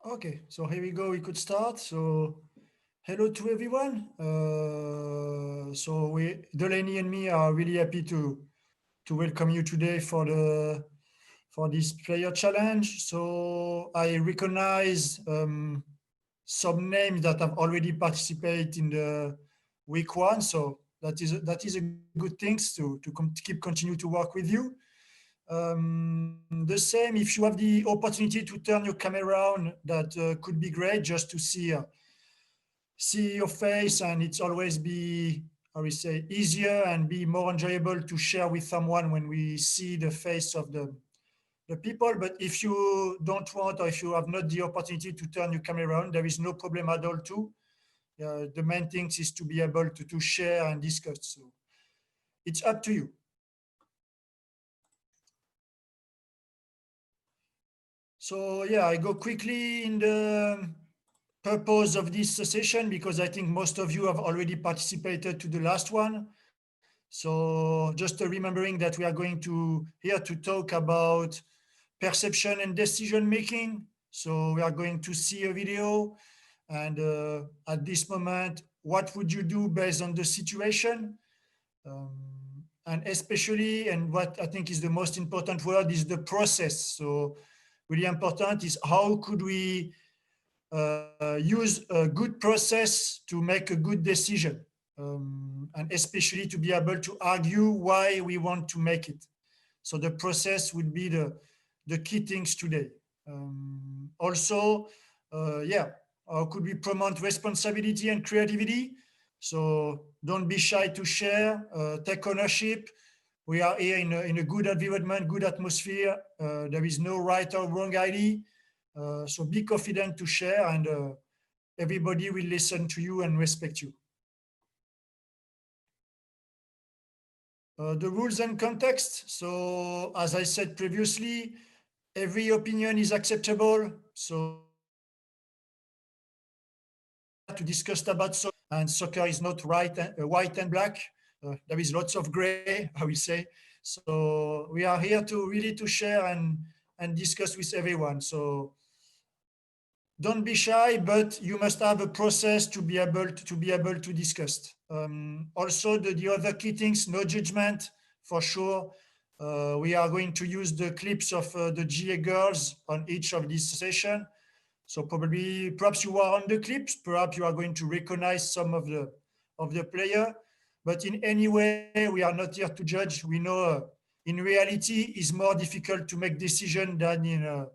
Okay, so here we go. We could start. So, hello to everyone. Delaney and me are really happy to welcome you today for this player challenge. So I recognize some names that have already participated in the week one. So that is a good thing to keep continue to work with you. The same, if you have the opportunity to turn your camera on, that could be great just to see your face, and it's always be, how we say, easier and be more enjoyable to share with someone when we see the face of the people. But if you don't want, or if you have not the opportunity to turn your camera on, there is no problem at all too. The main thing is to be able to share and discuss. So it's up to you. So yeah, I go quickly in the purpose of this session because I think most of you have already participated to the last one. So just remembering that we are going to here to talk about perception and decision making. So we are going to see a video, and at this moment, what would you do based on the situation? And especially, and what I think is the most important word is the process. So really important is how could we use a good process to make a good decision, and especially to be able to argue why we want to make it. So the process would be the key things today. Also, yeah, how could we promote responsibility and creativity? So don't be shy to share, take ownership. We are here in a good environment, good atmosphere. There is no right or wrong idea. So be confident to share, and everybody will listen to you and respect you. The rules and context. So as I said previously, every opinion is acceptable. So to discuss about soccer, and soccer is not white and black. There is lots of gray, I will say. So we are here to really to share and discuss with everyone. So don't be shy, but you must have a process to be able to discuss. Also, the other key things: no judgment for sure. We are going to use the clips of the GA girls on each of these sessions. So perhaps you are on the clips, perhaps you are going to recognize some of the player, but in any way, we are not here to judge. We know in reality, it's more difficult to make decision than in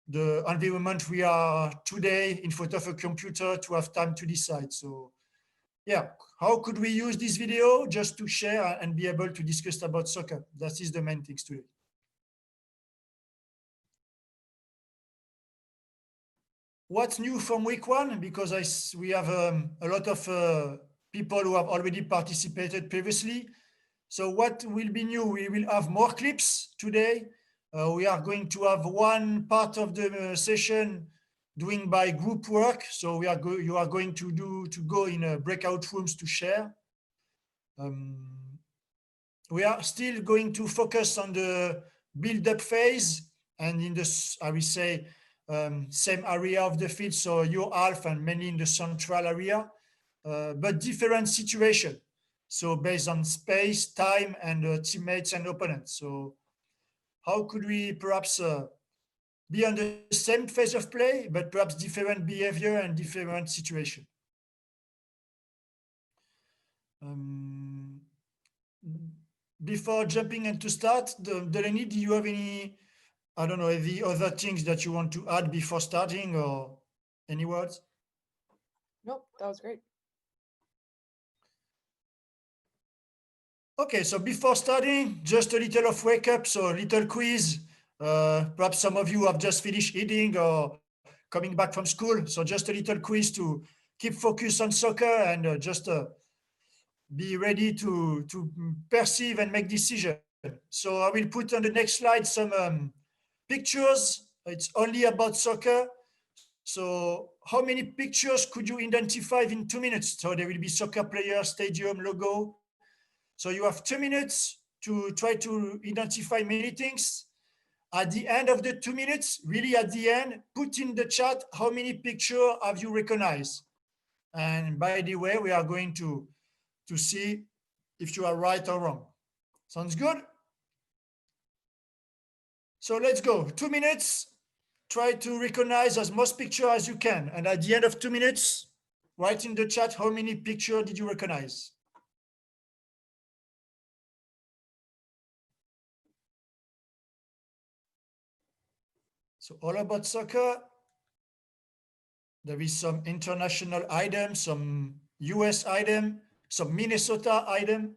the environment we are today in front of a computer to have time to decide. So yeah, how could we use this video just to share and be able to discuss about soccer? That is the main things today. What's new from week one? Because we have a lot of people who have already participated previously. So what will be new? We will have more clips today. We are going to have one part of the session doing by group work. So you are going to go in breakout rooms to share. We are still going to focus on the build-up phase and in the, I will say, same area of the field, so your half and mainly in the central area, but different situation. So based on space, time, and teammates and opponents. So how could we perhaps be on the same phase of play, but perhaps different behavior and different situation? Before jumping into start, Delaney, do you have any, I don't know, any other things that you want to add before starting, or any words? Nope, that was great. Okay, so before starting, just a little of wake up, so a little quiz. Perhaps some of you have just finished eating or coming back from school. So just a little quiz to keep focus on soccer and just be ready to perceive and make decision. So I will put on the next slide some pictures. It's only about soccer. So how many pictures could you identify in 2 minutes? So there will be soccer player, stadium, logo. So you have 2 minutes to try to identify many things. at the end of the 2 minutes, really at the end, put in the chat how many pictures have you recognized. And by the way, we are going to see if you are right or wrong. Sounds good? So let's go. 2 minutes. Try to recognize as most pictures as you can. And at the end of 2 minutes, write in the chat how many pictures did you recognize. So all about soccer. There is some international item, some US item, some Minnesota item.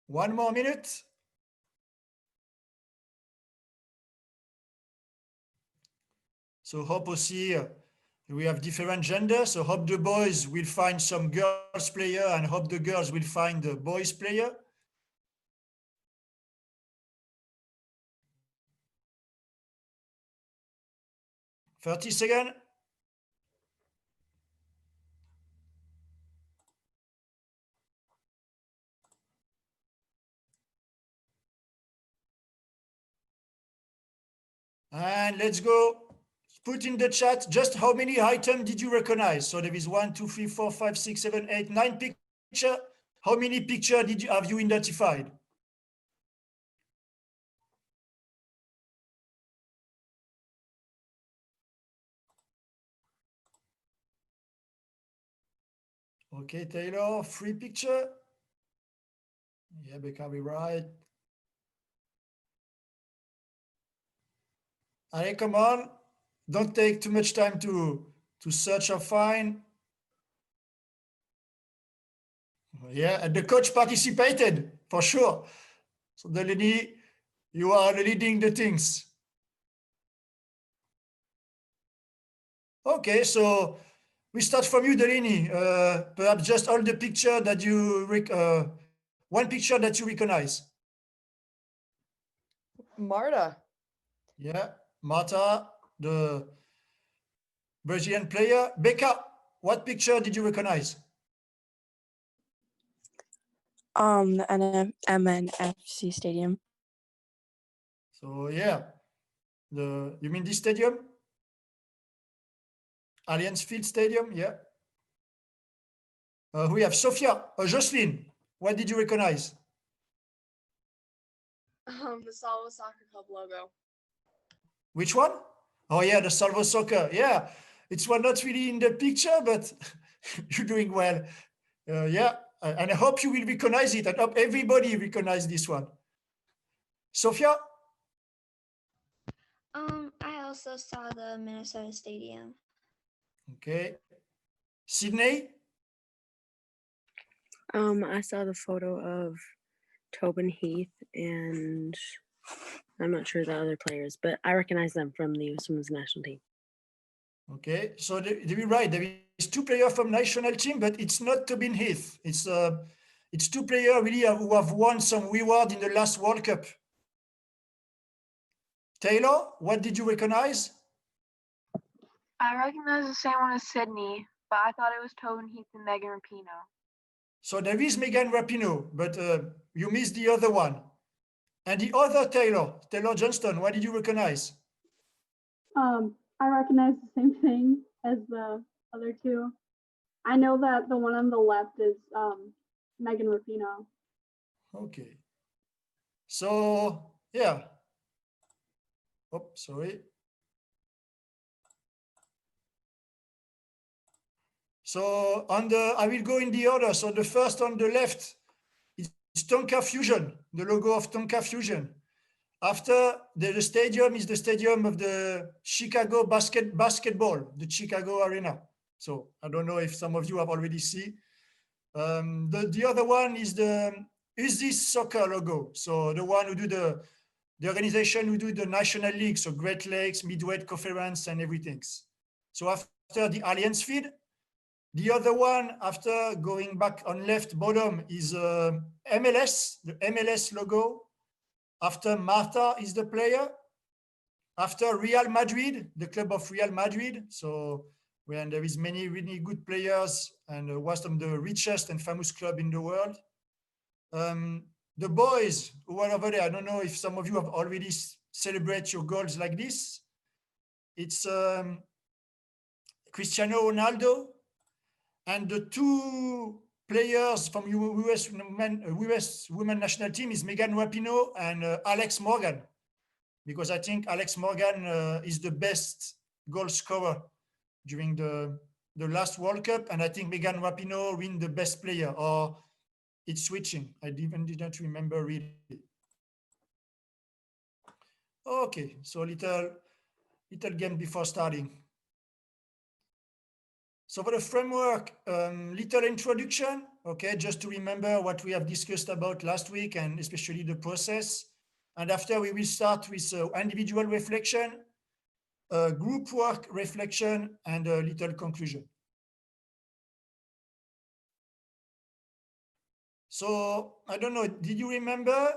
One more minute. So hope aussi we have different genders. So hope the boys will find some girls player and hope the girls will find the boys player. $30 seconds. And let's go. Put in the chat just how many items did you recognize? So there is 1, 2, 3, 4, 5, 6, 7, 8, 9 pictures. How many pictures have you identified? Okay, Taylor, 3 pictures. Yeah, Becca, we right. Allez, come on. Don't take too much time to search or find. Yeah, and the coach participated for sure. So Delaney, you are leading the things. Okay, so we start from you, Delaney. Perhaps just all the picture that you one picture that you recognize. Marta. Yeah, Marta, the Brazilian player. Becca, what picture did you recognize? The MNFC Stadium. So yeah, you mean this stadium? Allianz Field Stadium, yeah. We have Sophia, Jocelyn. What did you recognize? The Salvo Soccer Club logo. Which one? Oh yeah, the Salvo Soccer. Yeah, it's one not really in the picture, but you're doing well. Yeah, and I hope you will recognize it. I hope everybody recognize this one. Sophia? I also saw the Minnesota Stadium. Okay. Sydney? I saw the photo of Tobin Heath, and I'm not sure the other players, but I recognize them from the U.S. Women's National Team. Okay, so you're right. There is 2 players from national team, but it's not Tobin Heath. It's 2 players really who have won some reward in the last World Cup. Taylor, what did you recognize? I recognize the same one as Sydney, but I thought it was Tobin Heath and Megan Rapinoe. So there is Megan Rapinoe, but you missed the other one. And the other Taylor Johnston, what did you recognize? I recognize the same thing as the other 2. I know that the one on the left is Megan Rapinoe. Okay. So, yeah. Oh, sorry. So I will go in the order. So the first on the left, it's Tonka Fusion, the logo of Tonka Fusion. After the stadium is the stadium of the Chicago basketball, the Chicago Arena. So I don't know if some of you have already seen. The other one is the this soccer logo. So the one who do the organization who do the National League, so Great Lakes, Midwest Conference, and everything. So after the Allianz Field, the other one after going back on left bottom is MLS, the MLS logo. After Marta is the player. After Real Madrid, the club of Real Madrid. So when there is many really good players and was one of the richest and famous club in the world. The boys who are over there, I don't know if some of you have already celebrated your goals like this. It's Cristiano Ronaldo and the two players from US women national team is Megan Rapinoe and Alex Morgan, because I think Alex Morgan is the best goal scorer during the last World Cup, and I think Megan Rapinoe win the best player, or it's switching. I didn't remember really. Okay, so little game before starting. So for the framework, little introduction, okay, just to remember what we have discussed about last week and especially the process. And after we will start with individual reflection, group work reflection, and a little conclusion. So I don't know, did you remember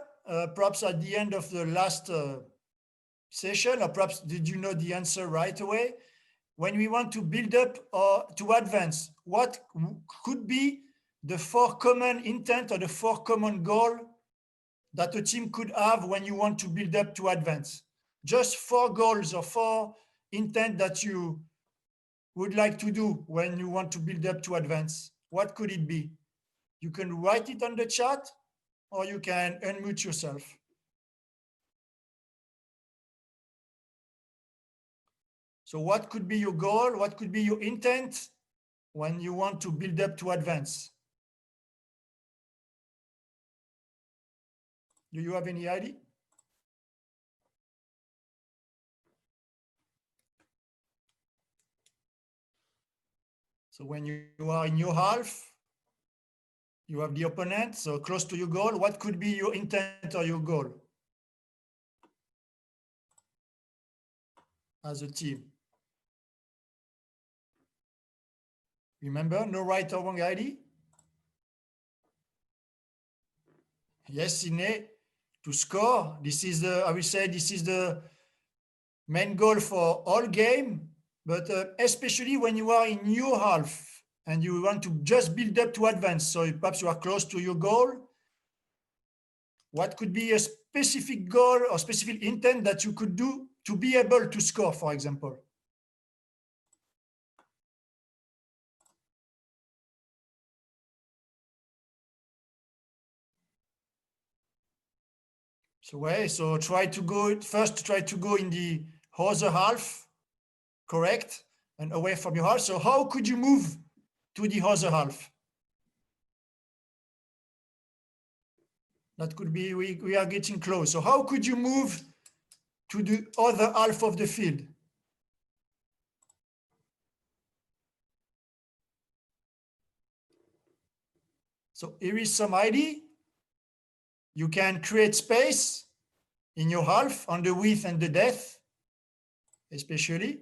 perhaps at the end of the last session, or perhaps did you know the answer right away? When we want to build up or to advance, what could be the 4 common intent or the 4 common goal that a team could have when you want to build up to advance? Just 4 goals or 4 intent that you would like to do when you want to build up to advance. What could it be? You can write it on the chat or you can unmute yourself. So what could be your goal? What could be your intent when you want to build up to advance? Do you have any idea? So when you are in your half, you have the opponent, so close to your goal. What could be your intent or your goal as a team? Remember, no right or wrong ID. Yes, Sine, to score. This is the, I will say, this is the main goal for all game, but especially when you are in your half and you want to just build up to advance. So perhaps you are close to your goal. What could be a specific goal or specific intent that you could do to be able to score, for example? So try to go in the other half, correct? And away from your half. So how could you move to the other half? That could be, we are getting close. So how could you move to the other half of the field? So here is some idea. You can create space in your half on the width and the depth, especially.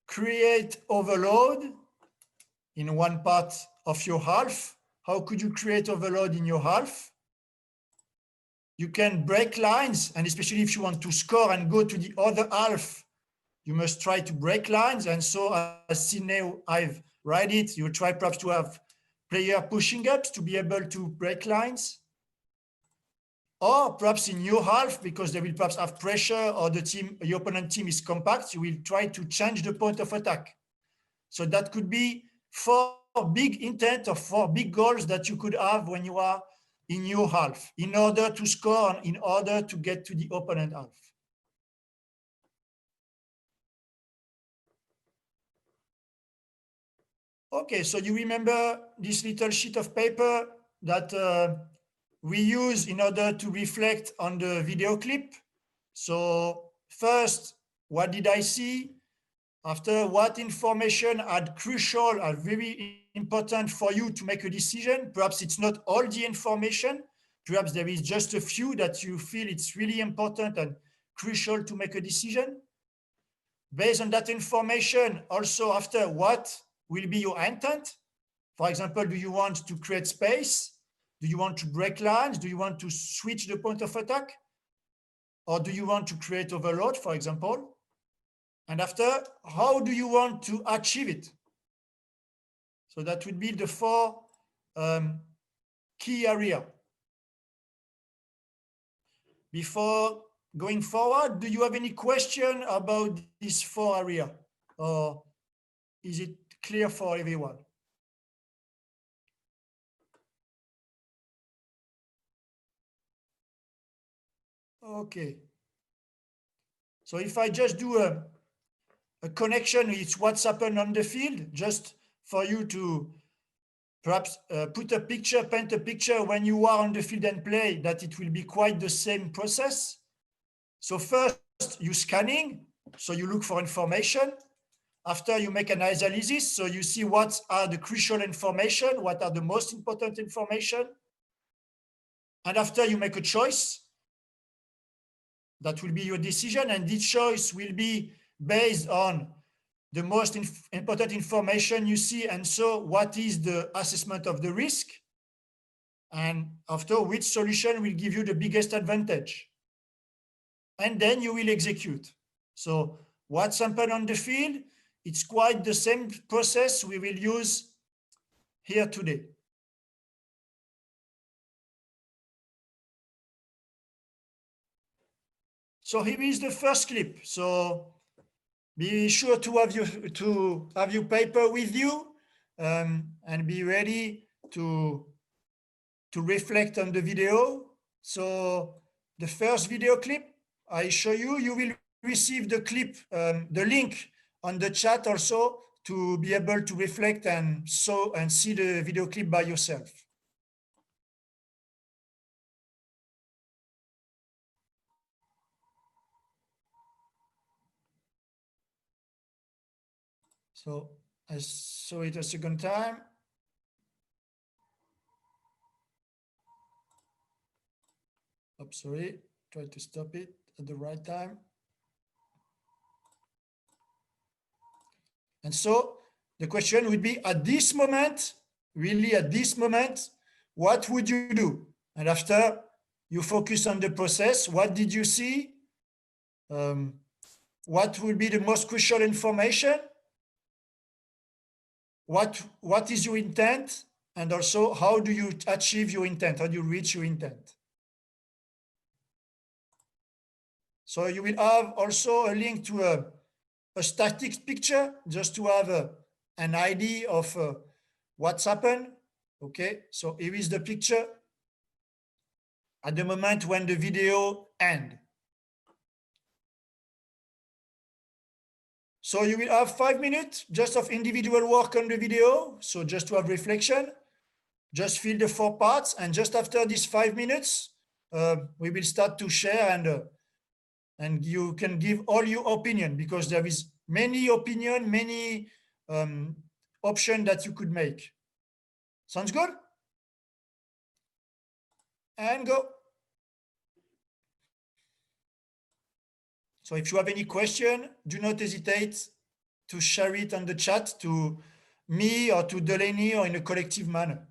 Create overload in one part of your half. How could you create overload in your half? You can break lines, and especially if you want to score and go to the other half, you must try to break lines. And so as Sine, I've read it, you try perhaps to have player pushing up to be able to break lines. Or perhaps in your half, because they will perhaps have pressure or the team, your opponent team is compact, you will try to change the point of attack. So that could be 4 big intent or 4 big goals that you could have when you are in your half in order to score and in order to get to the opponent half. Okay, so you remember this little sheet of paper that we use in order to reflect on the video clip. So first, what did I see? After, what information are crucial, are very important for you to make a decision? Perhaps it's not all the information. Perhaps there is just a few that you feel it's really important and crucial to make a decision. Based on that information, also after, what will be your intent? For example, do you want to create space? Do you want to break lines? Do you want to switch the point of attack? or do you want to create overload, for example? And after, how do you want to achieve it? So that would be the 4 key area. Before going forward, do you have any question about these 4 area, or is it clear for everyone? Okay. So if I just do a connection with what's happened on the field, just for you to perhaps put a picture, paint a picture when you are on the field and play, that it will be quite the same process. So first you scanning, so you look for information. After you make an analysis, so you see what are the crucial information, what are the most important information. And after you make a choice, that will be your decision, and this choice will be based on the most important information you see, and so what is the assessment of the risk, and after which solution will give you the biggest advantage. And then you will execute. So what's happened on the field, it's quite the same process we will use here today. So here is the first clip. So be sure to have your paper with you, and be ready to reflect on the video. So the first video clip I show you, you will receive the clip, the link on the chat also, to be able to reflect and see the video clip by yourself. So I saw it a second time. Oh, sorry, try to stop it at the right time. And so the question would be, at this moment, really at this moment, what would you do? And after you focus on the process, what did you see? What will be the most crucial information? What is your intent? And also, how do you achieve your intent? How do you reach your intent? So you will have also a link to a static picture, just to have an idea of what's happened. Okay, so here is the picture at the moment when the video ends. So you will have 5 minutes just of individual work on the video. So just to have reflection, just fill the 4 parts. And just after these 5 minutes, we will start to share, and you can give all your opinion, because there is many opinion, many options that you could make. Sounds good? And go. So if you have any question, do not hesitate to share it on the chat to me or to Delaney, or in a collective manner.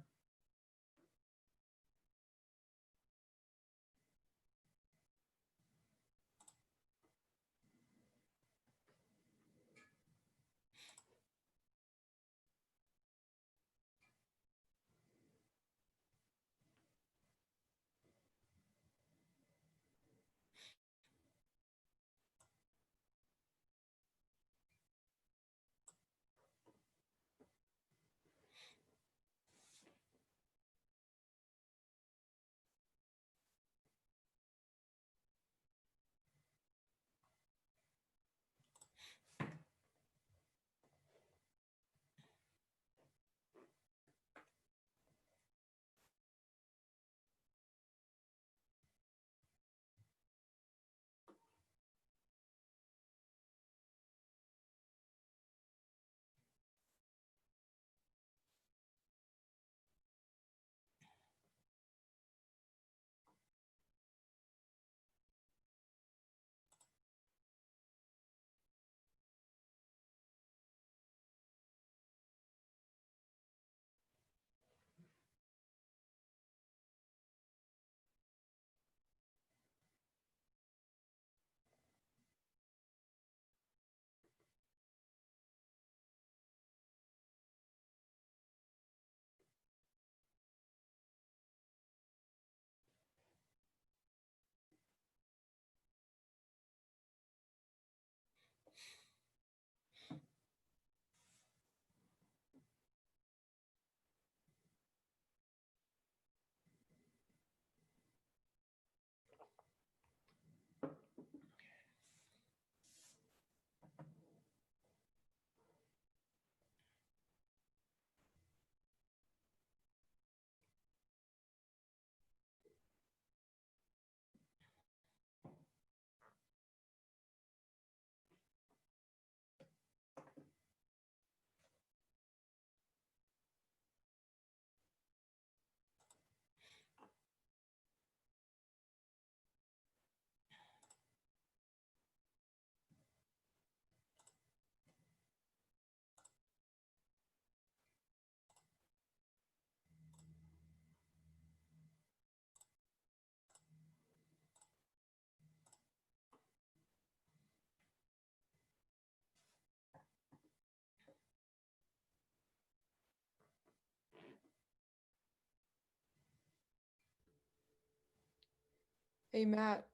Hey, Matt,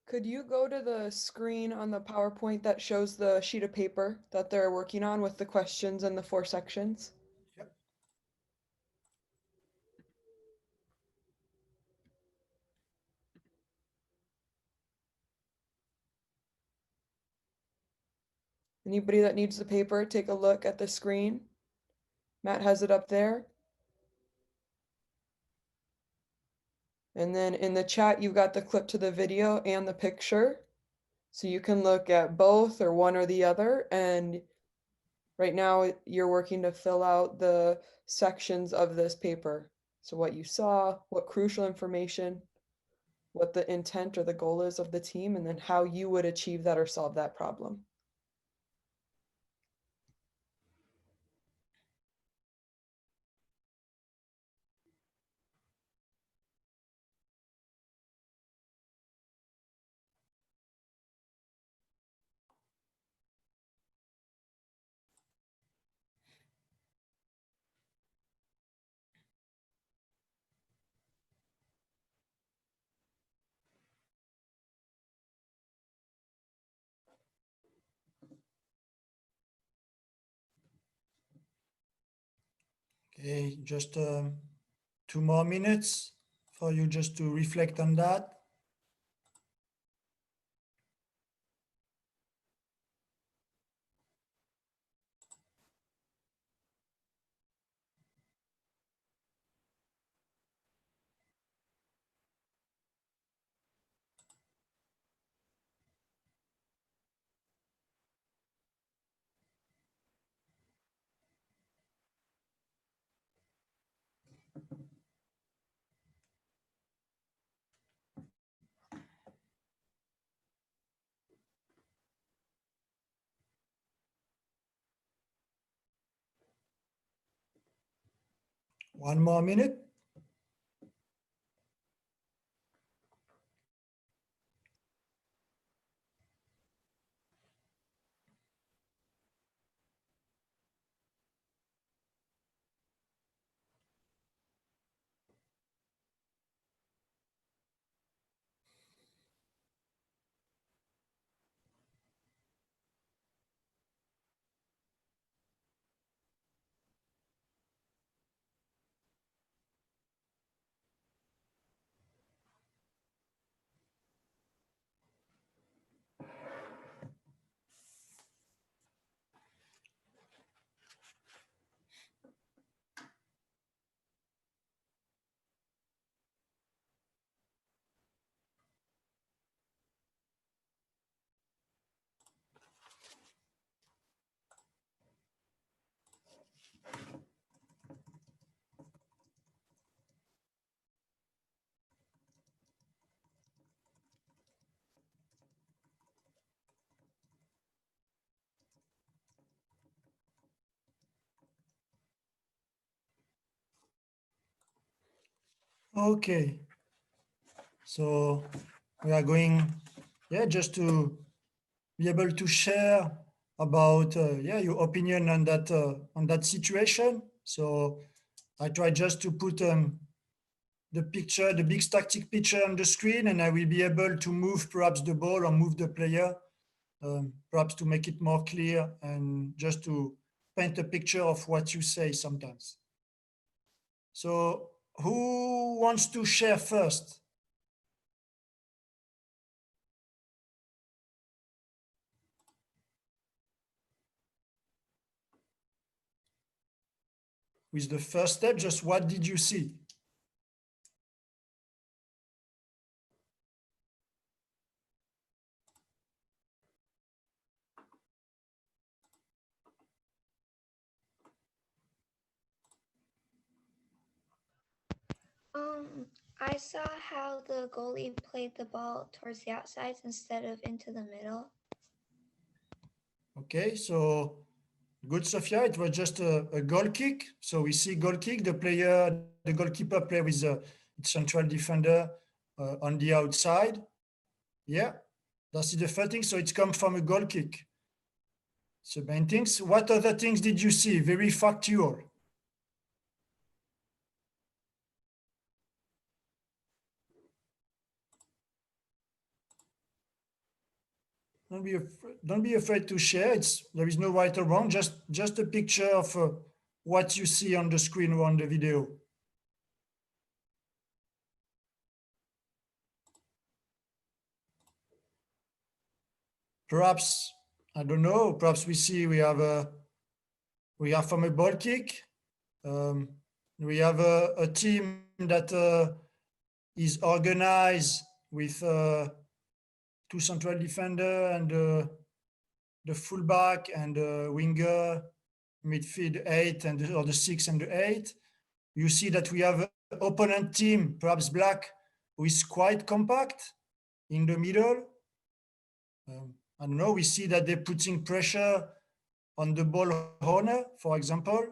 could you go to the screen on the PowerPoint that shows the sheet of paper that they're working on with the questions and the 4 sections? Yep. Anybody that needs the paper, take a look at the screen. Matt has it up there. And then in the chat, you've got the clip to the video and the picture. So you can look at both or one or the other. And right now you're working to fill out the sections of this paper. So what you saw, what crucial information, what the intent or the goal is of the team, and then how you would achieve that or solve that problem. Okay, just 2 more minutes for you just to reflect on that. One more minute. Okay. So we are going, just to be able to share about, your opinion on that situation. So I try just to put the picture, the big static picture on the screen, and I will be able to move perhaps the ball or move the player, perhaps to make it more clear and just to paint a picture of what you say sometimes. So who wants to share first? With the first step, just what did you see? I saw how the goalie played the ball towards the outsides instead of into the middle. Okay, so good, Sophia. It was just a goal kick. So we see goal kick, the goalkeeper play with the central defender on the outside. Yeah, that's the first thing. So it's come from a goal kick. So main things. What other things did you see? Very factual. don't be afraid to share. There is no right or wrong. Just a picture of what you see on the screen or on the video. Perhaps, I don't know. Perhaps we have from a ball kick. We have a team that is organized with two central defender and the fullback and the winger, midfield 8 and or the 6 and the 8. You see that we have an opponent team, perhaps black, who is quite compact in the middle. I don't know. We see that they're putting pressure on the ball owner, for example.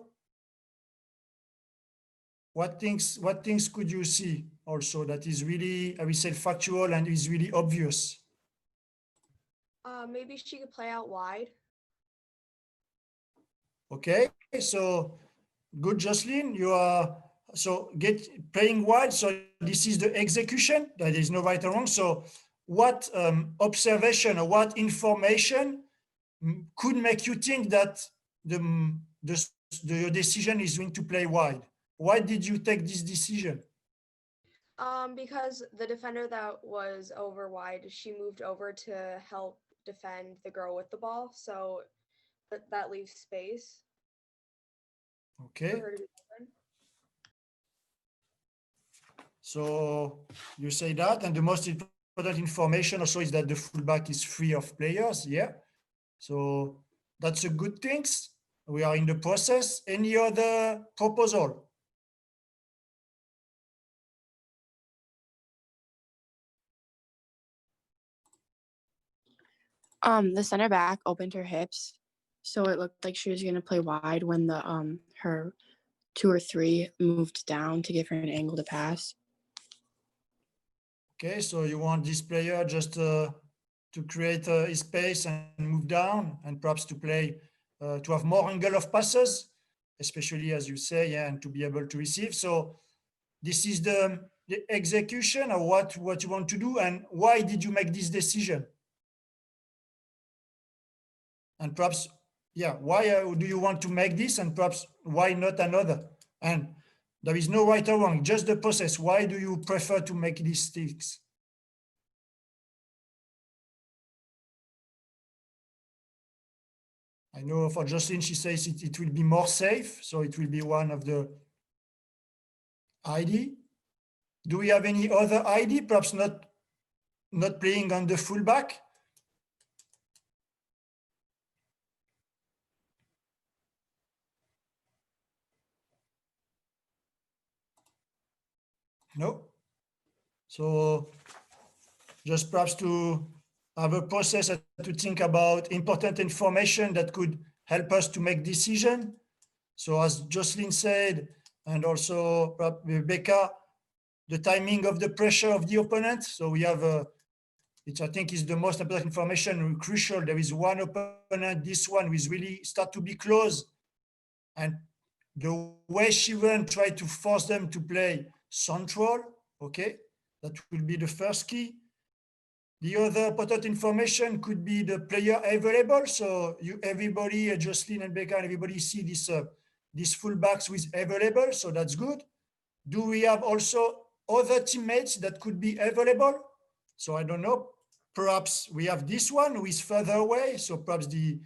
What things could you see also that is really, I would say, factual and is really obvious? Maybe she could play out wide. Okay, so good, Jocelyn. You are playing wide. So this is the execution. There is no right or wrong. So what observation or what information could make you think that your decision is going to play wide? Why did you take this decision? Because the defender that was over wide, she moved over to help defend the girl with the ball. So that leaves space Okay. for her to be open. So you say that, and the most important information also is that the fullback is free of players. Yeah. So that's a good thing. We are in the process. Any other proposal? The center back opened her hips, so it looked like she was going to play wide when the her 2 or 3 moved down to give her an angle to pass. Okay, so you want this player just to create a space and move down, and perhaps to play to have more angle of passes, especially as you say, yeah, and to be able to receive. So this is the execution of what you want to do, and why did you make this decision? And perhaps, yeah, why do you want to make this, and perhaps why not another? And there is no right or wrong, just the process. Why do you prefer to make these things? I know for Jocelyn, she says it will be more safe, so it will be one of the ID. Do we have any other ID, perhaps not playing on the fullback? No. So just perhaps to have a process to think about important information that could help us to make decision. So as Jocelyn said, and also Rebecca, the timing of the pressure of the opponent. So we have, which I think is the most important information, crucial. There is one opponent, this one is really start to be close. And the way she went, try to force them to play central, okay? That will be the first key. The other important information could be the player available. So everybody, Jocelyn and Becca, everybody see these fullbacks with available. So that's good. Do we have also other teammates that could be available? So I don't know. Perhaps we have this one who is further away. So perhaps the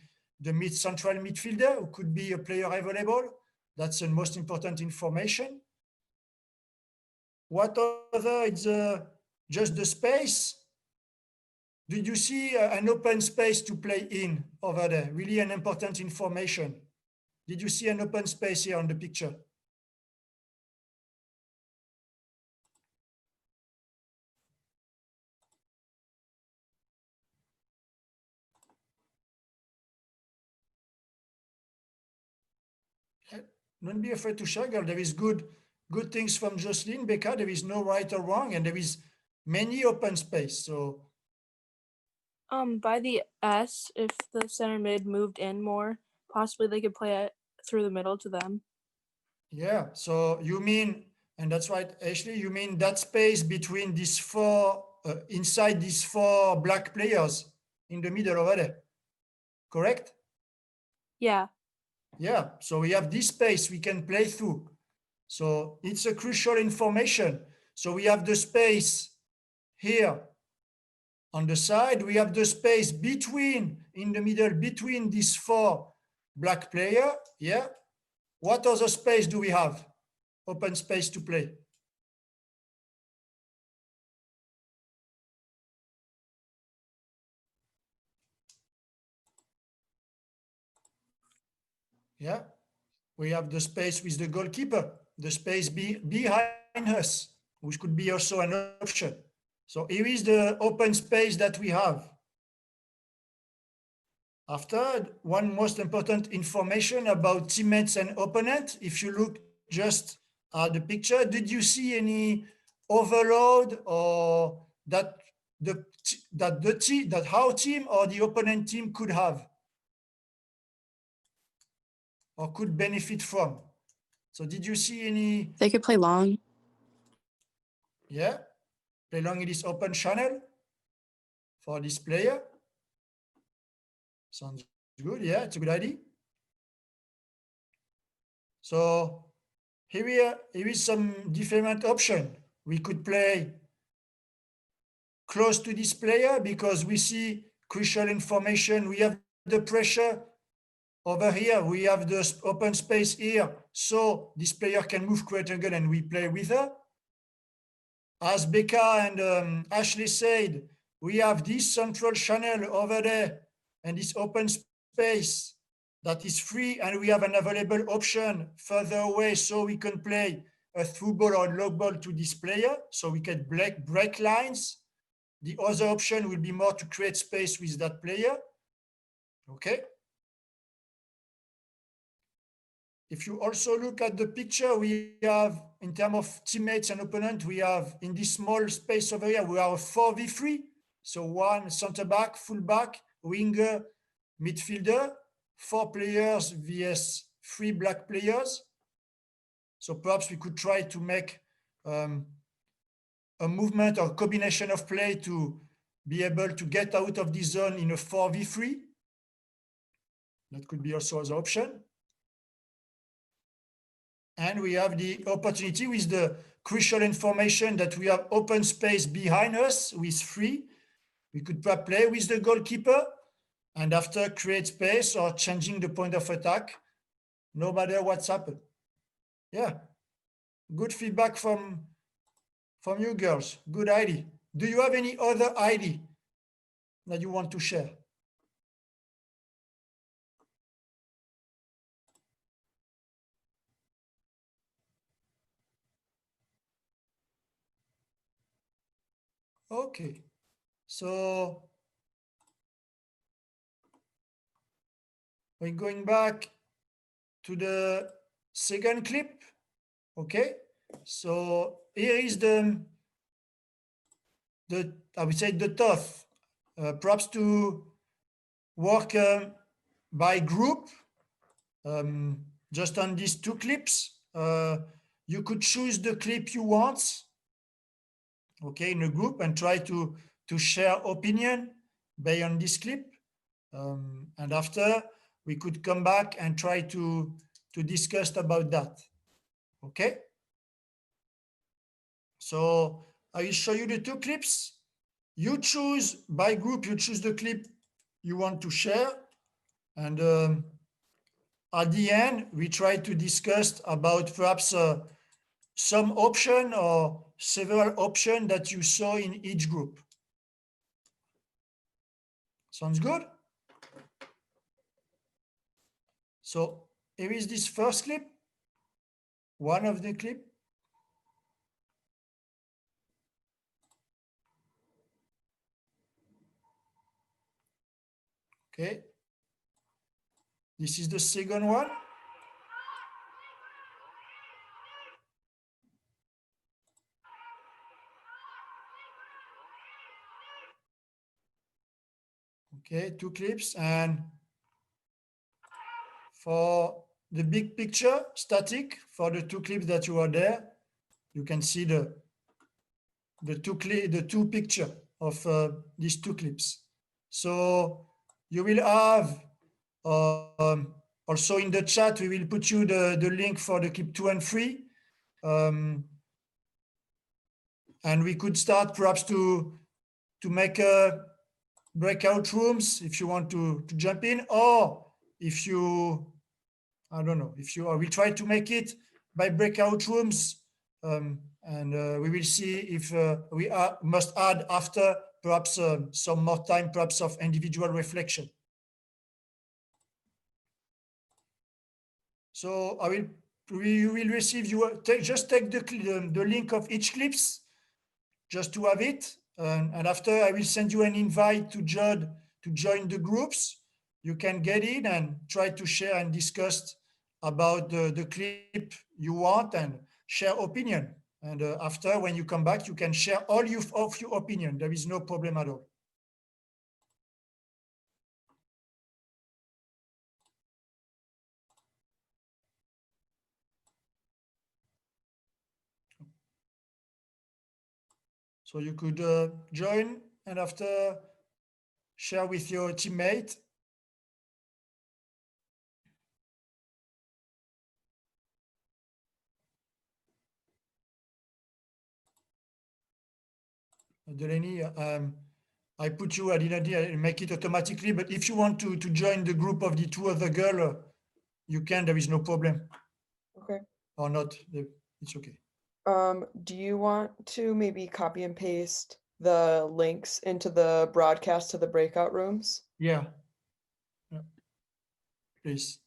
central midfielder who could be a player available. That's the most important information. What other? It's just the space. Did you see an open space to play in over there? Really an important information. Did you see an open space here on the picture? Don't be afraid to share, girl. There is good things from Jocelyn, Becca. There is no right or wrong, and there is many open space. So by the S, if the center mid moved in more, possibly they could play it through the middle to them. yeah, so you mean, and that's right, Ashley, you mean that space between these four, inside these 4 black players, in the middle over there, correct? Yeah. Yeah, so we have this space we can play through. So it's a crucial information. So we have the space here on the side. We have the space between, in the middle, between these 4 black players. Yeah. What other space do we have? Open space to play. Yeah. We have the space with the goalkeeper, the space behind us, which could be also an option. So here is the open space that we have. After, one most important information about teammates and opponent. If you look just at the picture, did you see any overload or that our team or the opponent team could have or could benefit from? So did you see any? They could play long. Yeah, play long in this open channel for this player. Sounds good. Yeah, it's a good idea. So here is some different option. We could play close to this player because we see crucial information. We have the pressure over here. We have the open space here. So this player can move, create angle, and we play with her. As Becca and Ashley said, we have this central channel over there and this open space that is free, and we have an available option further away so we can play a through ball or low ball to this player so we can break lines. The other option will be more to create space with that player. Okay. If you also look at the picture, we have, in terms of teammates and opponent, we have in this small space over here, we are a 4v3. So 1 center back, full back, winger, midfielder, 4 players vs 3 black players. So perhaps we could try to make a movement or combination of play to be able to get out of this zone in a 4v3. That could be also an option. And we have the opportunity with the crucial information that we have open space behind us with 3. We could play with the goalkeeper and after create space or changing the point of attack, no matter what's happened. Yeah, good feedback from you girls. Good idea. Do you have any other idea that you want to share? Okay, so we're going back to the second clip. Okay, so here is the I would say the thought, perhaps to work by group. Just on these 2 clips, you could choose the clip you want, okay, in a group and try to share opinion based on this clip. And after, we could come back and try to discuss about that, okay? So I will show you the 2 clips. You choose, by group, you choose the clip you want to share. And at the end, we try to discuss about perhaps some option or several options that you saw in each group. Sounds good? So here is this first clip, one of the clip. Okay. This is the second one. Okay, 2 clips. And for the big picture, static, for the 2 clips that you are there, you can see the two picture of these 2 clips. So you will have also in the chat, we will put you the link for the clip 2 and 3. And we could start perhaps to make a breakout rooms if you want to jump in, or if you, I don't know, if you, or we try to make it by breakout rooms, and we will see if we must add after perhaps some more time, perhaps of individual reflection. So you will receive, just take the link of each clips just to have it. And after I will send you an invite to join the groups. You can get in and try to share and discuss about the clip you want and share opinion. And after, when you come back, you can share all of your opinion. There is no problem at all. So you could join and after share with your teammate. Delaney, I put you, I didn't make it automatically, but if you want to join the group of the two other girls, you can, there is no problem. Okay. Or not, it's okay. Do you want to maybe copy and paste the links into the broadcast to the breakout rooms? Yeah. Please.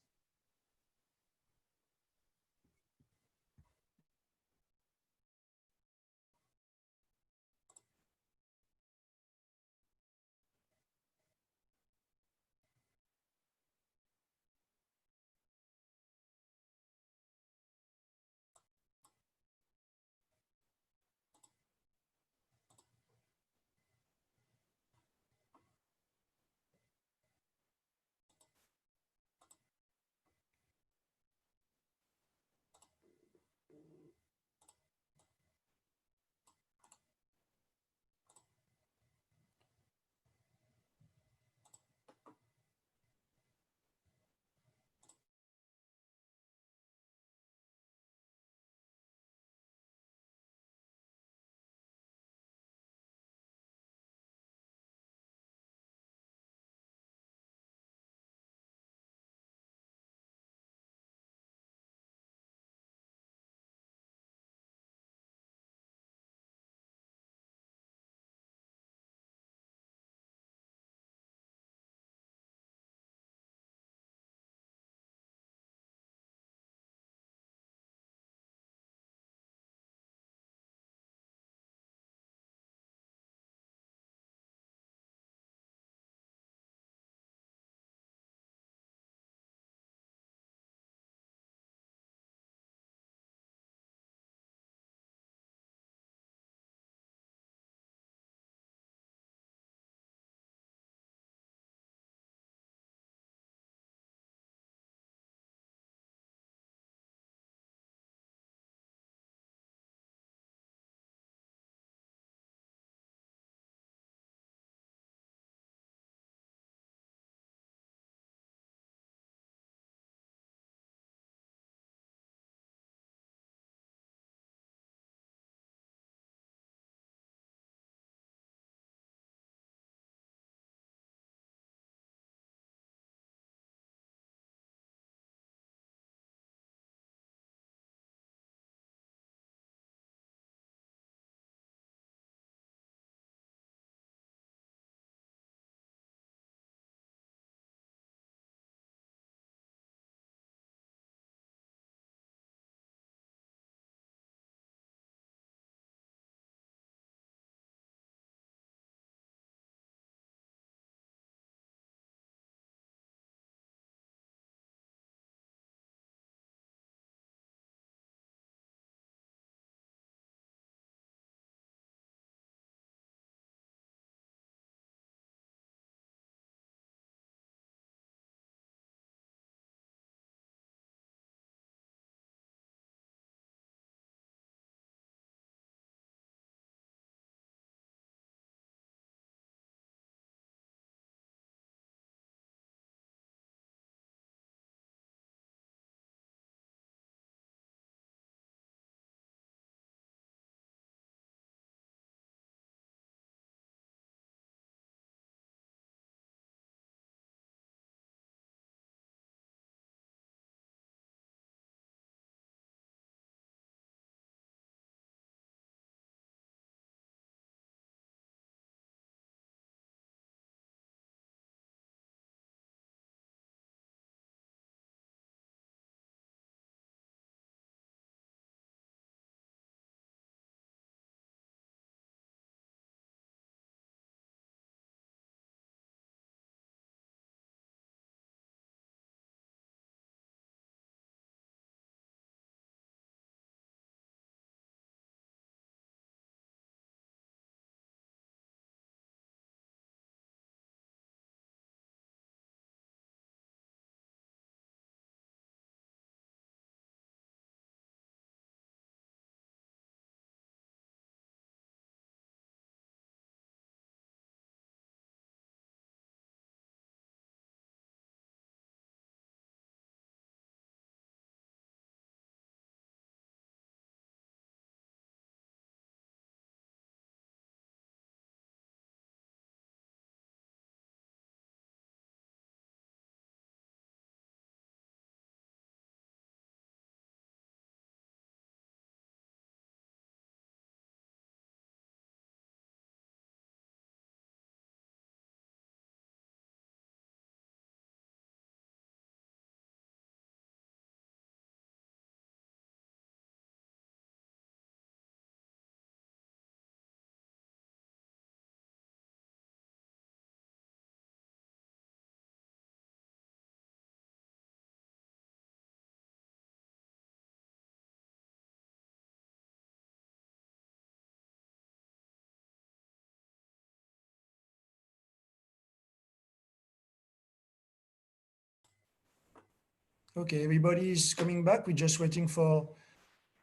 Okay, everybody is coming back. We're just waiting for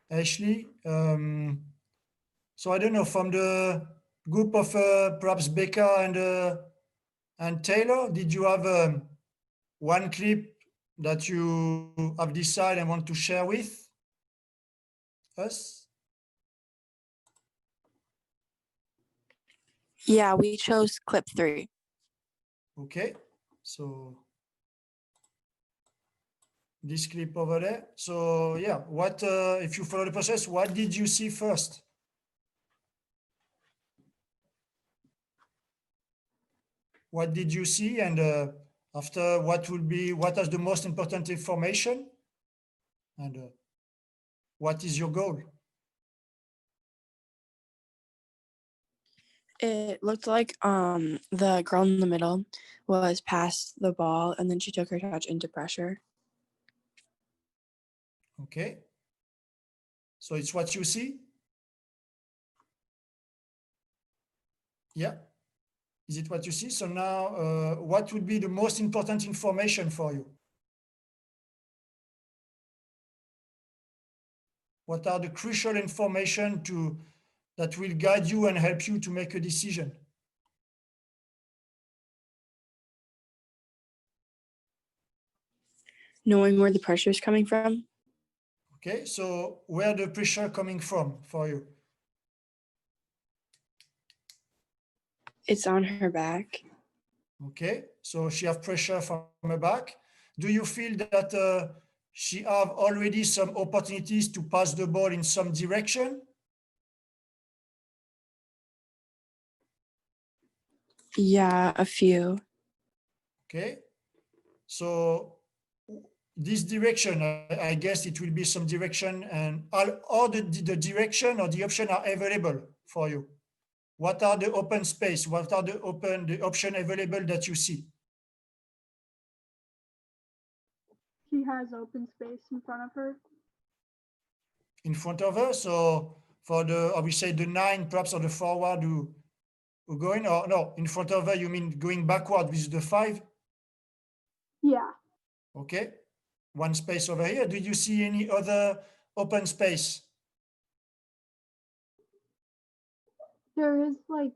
Ashley. So I don't know, from the group of perhaps Becca and Taylor, did you have one clip that you have decided and want to share with us? Yeah, we chose clip 3. Okay, so this clip over there. So yeah, what if you follow the process, what did you see first? What did you see, and after what is the most important information, and what is your goal? It looked like the girl in the middle was past the ball and then she took her touch into pressure. Okay, so it's what you see. Yeah, is it what you see? So now what would be the most important information for you? What are the crucial information that will guide you and help you to make a decision? Knowing where the pressure is coming from. Okay, so where the pressure coming from for you? It's on her back. Okay, so she have pressure from her back. Do you feel that she have already some opportunities to pass the ball in some direction? Yeah, a few. Okay, so this direction, I guess it will be some direction, and all the direction or the option are available for you. What are the open space? What are the option available that you see? She has open space in front of her. In front of her, so for the, I will say the 9, perhaps, or the forward who going, or no, in front of her, you mean going backward with the 5? Yeah. Okay, one space over here. Do you see any other open space? There is like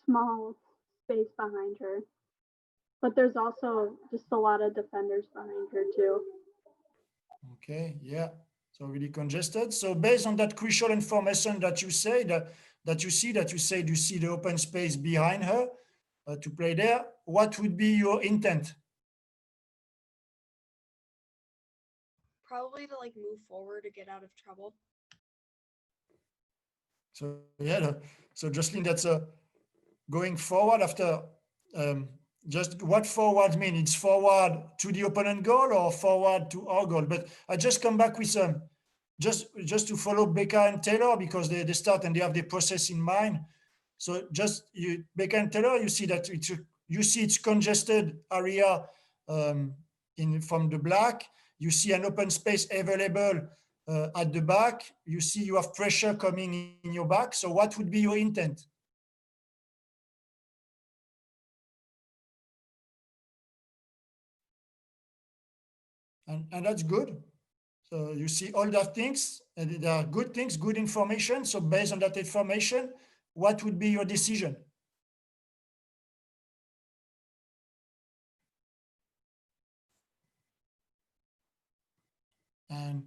small space behind her, but there's also just a lot of defenders behind her too. Okay, yeah, so really congested. So based on that crucial information that you say, that you see the open space behind her to play there, what would be your intent? Probably to like move forward to get out of trouble. So yeah, so Jocelyn, that's going forward after, just what forward mean? It's forward to the opponent goal or forward to our goal? But I just come back with just to follow Becca and Taylor, because they start and they have the process in mind. So just Becca and Taylor, you see that it's congested area from the black. You see an open space available at the back. You see you have pressure coming in your back. So what would be your intent? And that's good. So you see all that things, and there are good things, good information. So based on that information, what would be your decision? And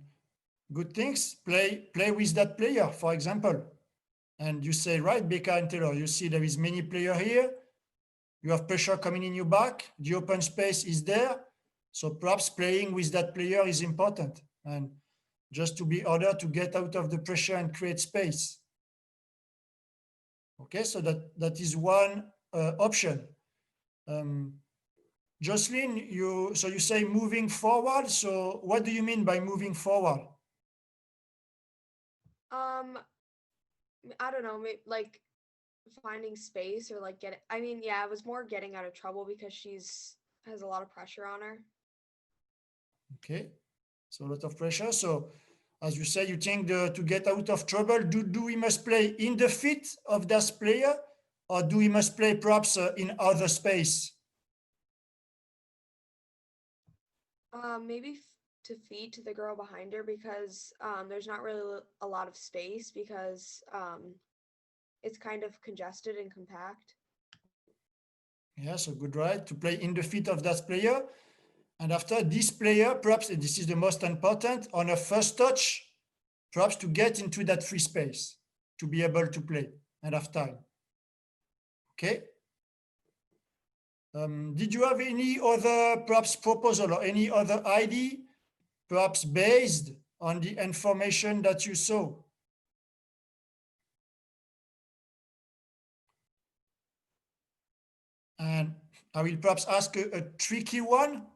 good things, play with that player, for example. And you say, right, Becca and Taylor, you see there is many player here. You have pressure coming in your back. The open space is there. So perhaps playing with that player is important. And just to be ordered to get out of the pressure and create space. Okay, so that is one option. Jocelyn, you say moving forward. So what do you mean by moving forward? I don't know, maybe like finding space or like yeah, it was more getting out of trouble because has a lot of pressure on her. Okay, so a lot of pressure. So as you say, you think to get out of trouble, do we must play in the feet of that player, or do we must play perhaps in other space? Maybe to feed to the girl behind her because there's not really a lot of space because it's kind of congested and compact. Yeah, so good, right? To play in the feet of that player. And after this player, perhaps this is the most important, on a first touch, perhaps to get into that free space, to be able to play and have time. Okay? Did you have any other perhaps proposal or any other idea, perhaps based on the information that you saw? And I will perhaps ask a tricky one,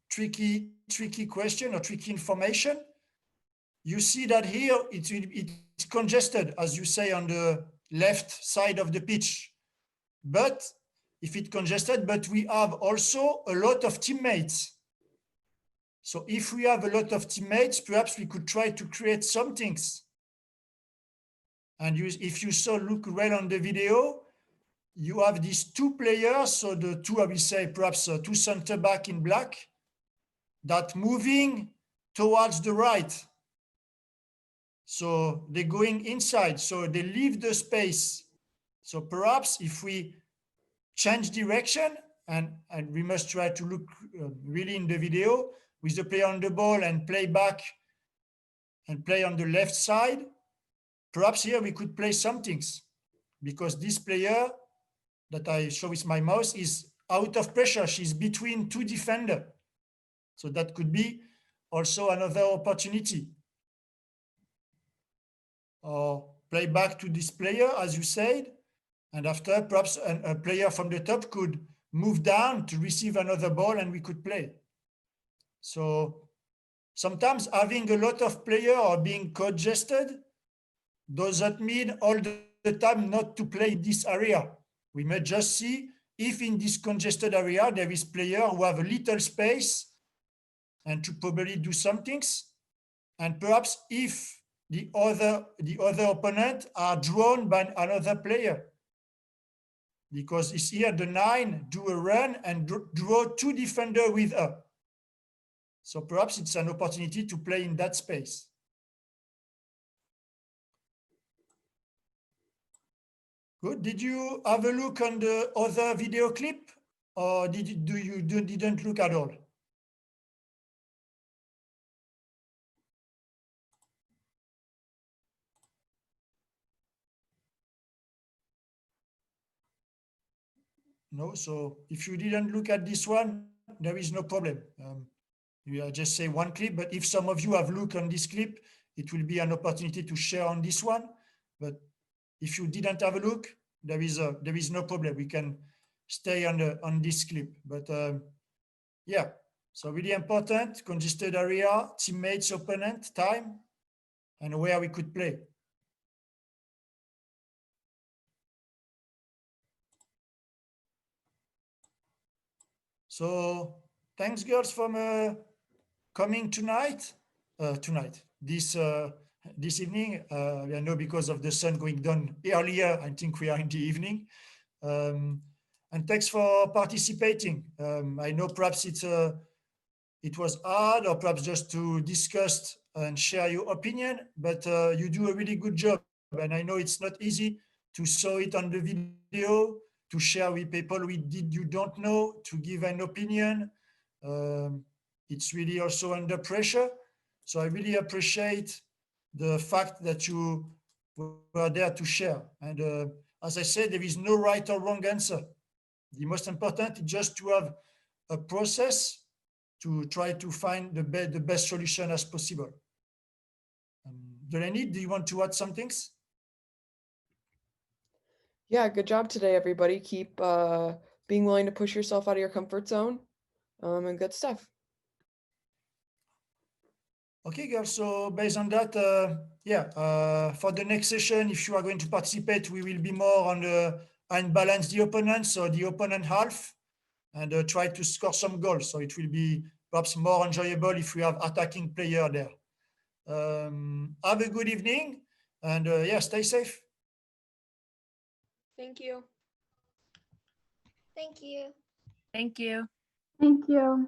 tricky question or tricky information. You see that here it's congested, as you say, on the left side of the pitch. But if it's congested, but we have also a lot of teammates. So if we have a lot of teammates, perhaps we could try to create some things. And if you saw, look well on the video, you have these two players, so the two, I will say, perhaps two center back in black, that moving towards the right. So they're going inside, so they leave the space. So perhaps if we change direction, and we must try to look really in the video with the player on the ball and play back and play on the left side, perhaps here we could play some things, because this player that I show with my mouse is out of pressure. She's between two defenders. So that could be also another opportunity. Or play back to this player, as you said, and after perhaps a player from the top could move down to receive another ball and we could play. So sometimes having a lot of players or being congested doesn't mean all the time not to play in this area. We may just see if in this congested area there is player who have a little space and to probably do some things, and perhaps if the other opponent are drawn by another player, because it's here the 9 do a run and draw two defenders with her. So perhaps it's an opportunity to play in that space. Good. Did you have a look on the other video clip, or didn't look at all? No. So if you didn't look at this one, there is no problem. You just say one clip, but if some of you have looked on this clip, it will be an opportunity to share on this one. But if you didn't have a look, there is no problem. We can stay on this clip. But yeah, so really important, congested area, teammates, opponent, time, and where we could play. So thanks, girls, for coming tonight. This evening. I know because of the sun going down earlier, I think we are in the evening. And thanks for participating. I know perhaps it was hard, or perhaps just to discuss and share your opinion, but you do a really good job. And I know it's not easy to show it on the video, to share with people you don't know, to give an opinion. It's really also under pressure. So I really appreciate the fact that you were there to share. And as I said, there is no right or wrong answer. The most important is just to have a process to try to find the best solution as possible. Delaney, do you want to add some things? Yeah, good job today, everybody. Keep being willing to push yourself out of your comfort zone, and good stuff. Okay, girls, so based on that, for the next session, if you are going to participate, we will be more on the unbalance the opponent, so the opponent half, and try to score some goals. So it will be perhaps more enjoyable if we have attacking player there. Have a good evening, and stay safe. Thank you. Thank you. Thank you. Thank you.